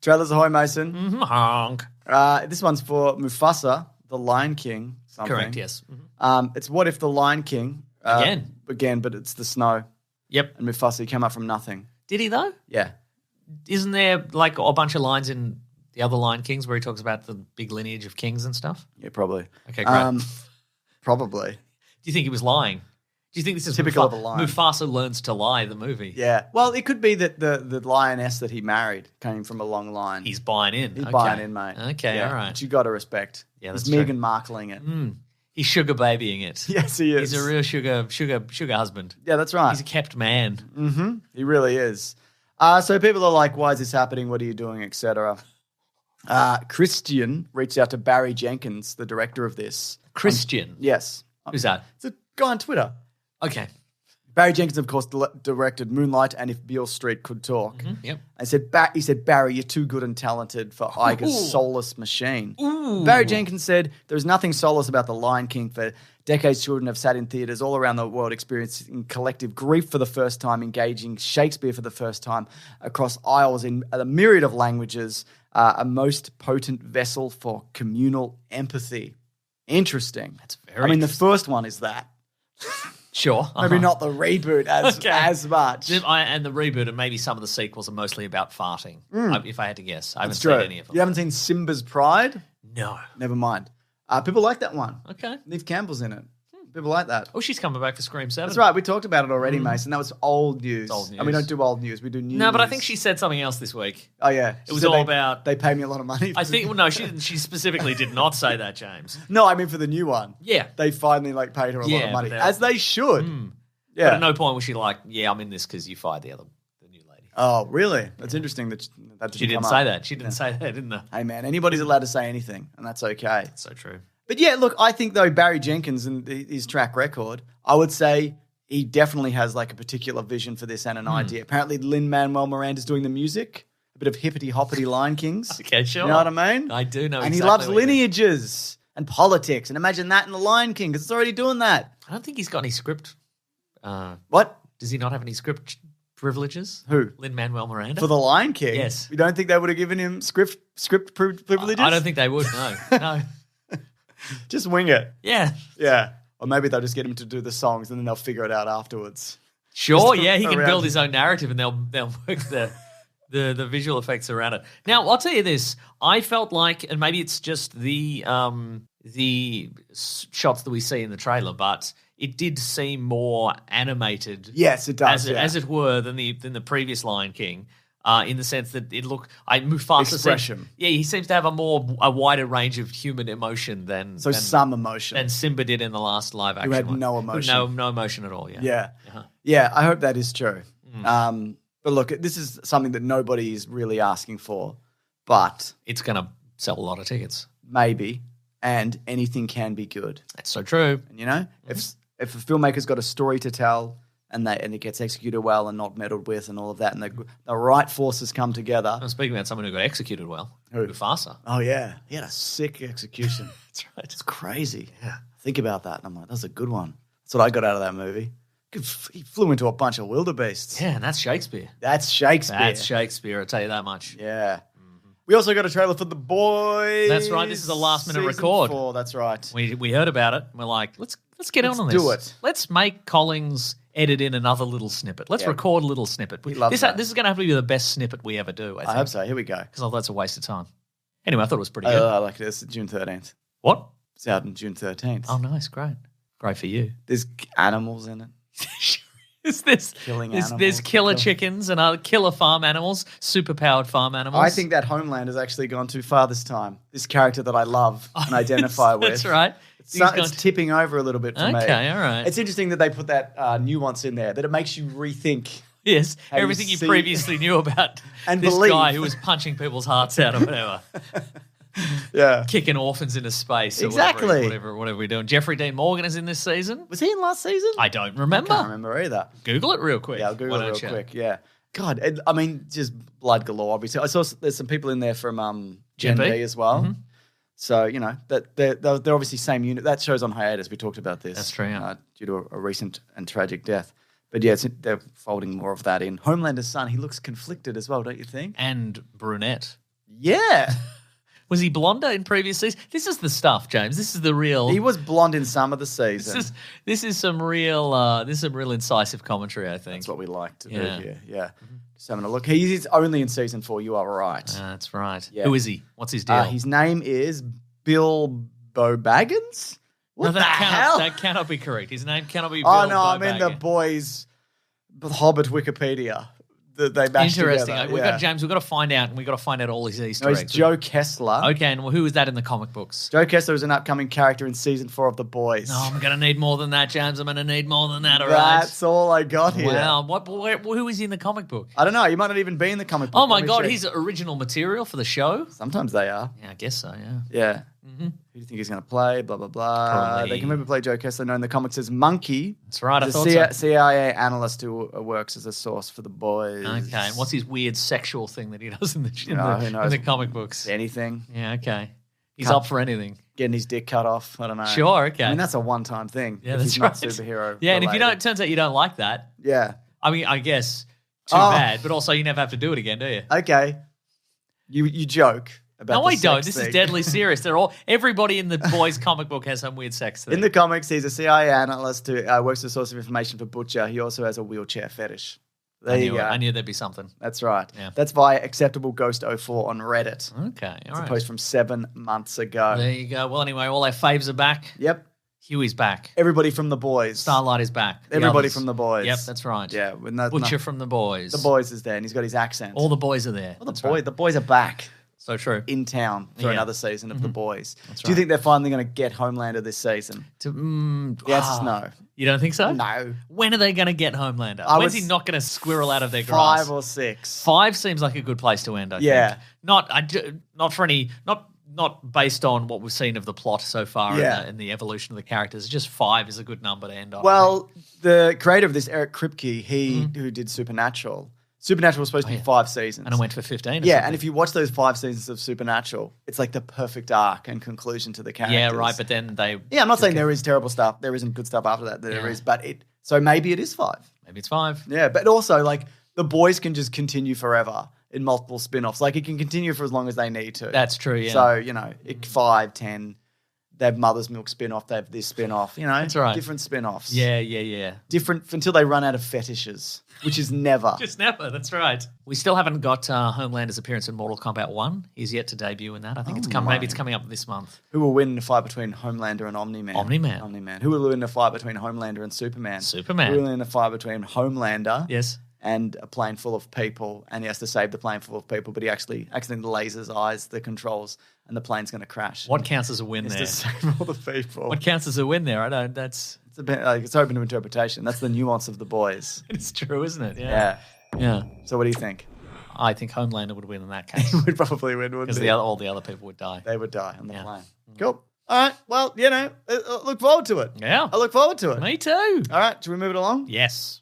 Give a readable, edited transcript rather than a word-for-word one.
Trailers ahoy, Mason. Mm-hmm. Honk. This one's for Mufasa, the Lion King. Something. Correct, yes. It's what if the Lion King... Again, but it's the snow. Yep. And Mufasa, he came up from nothing. Did he, though? Yeah. Isn't there like a bunch of lines in the other Lion Kings where he talks about the big lineage of kings and stuff? Yeah, probably. Okay, great. Probably. Do you think he was lying? Do you think this is typical of a lion? Mufasa Learns to Lie, the movie? Yeah. Well, it could be that the lioness that he married came from a long line. He's buying in. He's buying in, mate. Okay, all right. But you got to respect. Yeah, that's He's true. Meghan Markling it. He's sugar babying it. Yes, he is. He's a real sugar husband. Yeah, that's right. He's a kept man. Mm-hmm. He really is. So people are like, why is this happening? What are you doing, etc. Christian reached out to Barry Jenkins, the director of this. Christian? Yes. Who's that? It's a guy on Twitter. Okay. Barry Jenkins, of course, directed Moonlight and If Beale Street Could Talk. Yep. He said, Barry, you're too good and talented for Iger's soulless machine. Ooh. Barry Jenkins said, there's nothing soulless about The Lion King. For decades, children have sat in theatres all around the world experiencing collective grief for the first time, engaging Shakespeare for the first time across aisles in a myriad of languages, a most potent vessel for communal empathy. Interesting. That's very the first one is that. Sure. Maybe not the reboot as much. And the reboot and maybe some of the sequels are mostly about farting, if I had to guess. I haven't That's seen true. any of them. You haven't seen Simba's Pride? No. Never mind. People like that one. Okay. Neve Campbell's in it. People like that. Oh, she's coming back for Scream 7. That's right. We talked about it already, Mason. That was old news. It's old news. And we don't do old news. We do news. No, but I think she said something else this week. Oh, yeah. It was all about... They pay me a lot of money. I think... Well, no, she didn't. She specifically did not say that, James. No, I mean for the new one. Yeah. They finally paid her a lot of money. As they should. Yeah. But at no point was she like, yeah, I'm in this because you fired the new lady. Oh, really? That's interesting that she didn't say that. She didn't say that, didn't they? Hey, man, anybody's allowed to say anything, and that's okay. That's so true. But yeah, look, I think though Barry Jenkins and his track record, I would say he definitely has a particular vision for this and an idea. Apparently Lin-Manuel Miranda's doing the music, a bit of hippity-hoppity Lion Kings. Okay, sure. You know what I mean? I do know and exactly. he loves lineages and politics. And imagine that in the Lion King because it's already doing that. I don't think he's got any script. What? Does he not have any script privileges? Who? Lin-Manuel Miranda? For the Lion King? Yes. You don't think they would have given him script privileges? I don't think they would, no. No. Just wing it. Yeah. Yeah. Or maybe they'll just get him to do the songs and then they'll figure it out afterwards. Sure, yeah, he can around build his own narrative and they'll work the visual effects around it. Now, I'll tell you this. I felt like, and maybe it's just the shots that we see in the trailer, but it did seem more animated. Yes, it does. As it were, than the previous Lion King. In the sense that it looked, Mufasa expression. He seems to have a wider range of human emotion than some emotion than Simba did in the last live action. Who had one. no emotion, no emotion at all. Yeah, yeah, uh-huh. Yeah. I hope that is true. But look, this is something that nobody is really asking for, but it's going to sell a lot of tickets, maybe, and anything can be good. That's so true. And if a filmmaker's got a story to tell. And it gets executed well and not meddled with and all of that. And the right forces come together. I'm speaking about someone who got executed well. Mufasa. Oh, yeah. He had a sick execution. That's right. It's crazy. Yeah. Think about that. And I'm like, that's a good one. That's what I got out of that movie. He flew into a bunch of wildebeests. Yeah, and that's Shakespeare. That's Shakespeare. That's Shakespeare, I'll tell you that much. Yeah. Mm-hmm. We also got a trailer for The Boys. That's right. This is a last-minute Season record. 4, that's right. We heard about it. And we're like, let's get on this. Do it. Let's make Collins edit in another little snippet. Let's record a little snippet. He loves that. This is going to have to be the best snippet we ever do, I think. I hope so. Here we go. Because that's a waste of time. Anyway, I thought it was pretty good. I like this. June 13th. What? It's out on June 13th. Oh, nice. Great. Great for you. There's animals in it. There's killer chickens and other killer farm animals, superpowered farm animals. I think that Homelander has actually gone too far this time. This character that I love and identify with. That's right. It's tipping over a little bit for me. Okay, all right. It's interesting that they put that nuance in there, that it makes you rethink. Yes, how everything you see- previously knew about And this believe. guy who was punching people's hearts out or whatever. Yeah. Kicking orphans into space. Or Exactly. Whatever we're doing. Jeffrey Dean Morgan is in this season. Was he in last season? I don't remember. I can't remember either. Google it real quick. Yeah, I'll Google Why it don't real you? quick. Yeah. God, I mean, just blood galore, obviously. I saw there's some people in there from Gen B as well. Mm-hmm. So, that they're obviously same unit. That show's on hiatus. We talked about this. That's true, yeah. Due to a recent and tragic death. But yeah, they're folding more of that in. Homelander's son, he looks conflicted as well, don't you think? And brunette. Yeah. Was he blonder in previous seasons? This is the stuff, James. This is the real. He was blonde in some of the season. This is some real incisive commentary, I think. That's what we like to do Yeah. here. Yeah. Just having a look. He's only in season 4. You are right. That's right. Yeah. Who is he? What's his deal? His name is Bill Baggins. What the hell? That cannot be correct. His name cannot be Bill Oh, no, I'm in the Baggins. boys Hobbit Wikipedia. That they mashed Interesting. together. We've Yeah. got James. We've got to find out, and we've got to find out all his Easter No, he's eggs. Joe Kessler. Okay, and who is that in the comic books? Joe Kessler is an upcoming character in season 4 of The Boys. Oh, I'm going to need more than that, James. I'm going to need more than that, all right? That's all I got here. Wow. Who is he in the comic book? I don't know. You might not even be in the comic book. Oh, my Let me God. check. He's original material for the show? Sometimes they are. Yeah, I guess so, yeah. Yeah. Who do you think he's going to play? Blah, blah, blah. Probably- They can maybe play Joe Kessler, known in the comics as Monkey. That's right, I the thought so. CIA analyst who works as a source for The Boys. Okay, and what's his weird sexual thing that he does in who the knows? comic books? Anything. Yeah, okay. He's up for anything. Getting his dick cut off. I don't know. Sure, okay. I mean, that's a one-time thing. Yeah, if that's he's right. not superhero. Yeah, and if you related. don't, it turns out you don't like that. Yeah. I mean, I guess too Oh. bad, but also you never have to do it again, do you? Okay. You joke about No, the I don't. sex This thing. is deadly serious. Everybody in the boys' comic book has some weird sex thing. In the comics, he's a CIA analyst who works as a source of information for Butcher. He also has a wheelchair fetish. There you go. I knew there'd be something. That's right. Yeah. That's via Acceptable Ghost 04 on Reddit. Okay, all It's a right. post from 7 months ago. There you go. Well, anyway, all our faves are back. Yep. Huey's back. Everybody from The Boys. Starlight is back. The Everybody others. from The Boys. Yep, that's right. Yeah. With no, Butcher no- from the boys. The Boys is there, and he's got his accent. All the boys are there. Well, That's the right. boys are back So true. in town for Yeah. another season of The Boys. That's Do you right. think they're finally going to get Homelander this season? The answer's no. You don't think so? No. When are they going to get Homelander? I When's was- he not going to squirrel out of their grass? 5 or 6. 5 seems like a good place to end, I Yeah. think. Not for any, not based on what we've seen of the plot so far Yeah. and the evolution of the characters. Just 5 is a good number to end on. Well, the creator of this, Eric Kripke, who did Supernatural. Supernatural was supposed to be 5 seasons. and it went for 15 or Yeah, something. and if you watch those 5 seasons of Supernatural, it's like the perfect arc and conclusion to the characters. Yeah, right, but then they... Yeah, I'm not saying there is terrible stuff. There isn't good stuff after that. There is, but so maybe it is 5. Maybe it's 5. Yeah, but also like The Boys can just continue forever in multiple spin-offs. Like it can continue for as long as they need to. That's true, yeah. So, 5, 10, they have Mother's Milk spin-off, they have this spin-off, That's right. different spin-offs. Yeah. Different until they run out of fetishes, which is never. Just never, that's right. We still haven't got Homelander's appearance in Mortal Kombat 1. He's yet to debut in that. I think maybe it's coming up this month. Who will win in a fight between Homelander and Omni-Man? Omni-Man. Who will win in a fight between Homelander and Superman? Superman. Who will win in a fight between Homelander Yes. and a plane full of people, and he has to save the plane full of people, but he actually accidentally lasers eyes the controls, and the plane's going to crash. What counts as a win It's there? to save all the people. What counts as a win there? I don't. That's It's a bit it's open to interpretation. That's the nuance of The Boys. it's true, isn't it? Yeah. Yeah. So what do you think? I think Homelander would win in that case We'd probably win, wouldn't because he? all the other people would die. They would die on the Yeah. plane. Cool. All right. Well, I look forward to it. Yeah. I look forward to it. Me too. All right. Should we move it along? Yes.